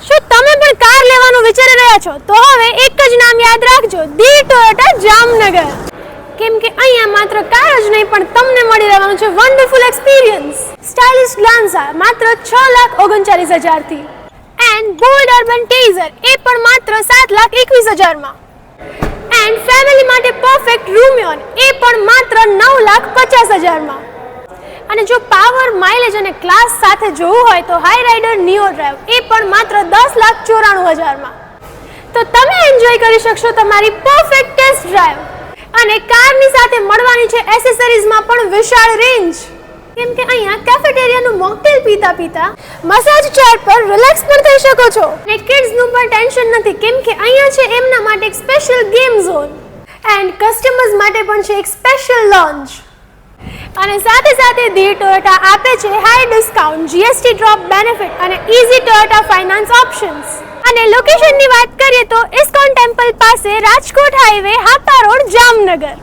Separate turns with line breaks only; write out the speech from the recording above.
શું તમે પણ કાર લેવાનું વિચારી રહ્યા છો તો હવે એક જ નામ યાદ રાખજો, ધી ટોયોટા જામનગર. કેમ કે અહીંયા માત્ર કાર જ નહીં પણ તમને મળી રહેવાનું છે વન્ડરફુલ એક્સપિરિયન્સ. સ્ટાઇલિશ ગ્લાન્ઝા માત્ર 6,39,000 થી એન્ડ બોલ્ડ અર્બન ટેઝર એ પણ માત્ર 7,21,000 માં. એન્ડ ફેમિલી માટે પરફેક્ટ રૂમિયોન એ પણ માત્ર 9,50,000 માં. અને જો પાવર, માઇલેજ અને ક્લાસ સાથે જોવું હોય તો હાઈ રાઇડર નિયો ડ્રાઈવ એ પણ માત્ર 10,94,000 માં. તો તમે એન્જોય કરી શકશો તમારી પરફેક્ટ ટેસ્ટ ડ્રાઈવ. અને કારની સાથે મળવાની છે એસેસરીઝમાં પણ વિશાળ રેન્જ. કેમ કે અહીંયા કેફેટેરિયાનું મોકટેલ પીતા પીતા મસાજ ચેર પર રિલેક્સ પણ થઈ શકો છો. અને કિડ્સનું પણ ટેન્શન નથી કેમ કે અહીંયા છે એમના માટે એક special game zone and customers માટે પણ છે એક સ્પેશિયલ લોન્જ. અને સાથે સાથે ધી ટોયોટા આપે છે high discount, GST drop benefit અને ઇઝી ટોયોટા ફાઇનાન્સ ઓપ્શન્સ. અને લોકેશનની વાત કરીએ તો ઇસ્કોન ટેમ્પલ પાસે રાજકોટ હાઈવે, હાપા રોડ, જામનગર.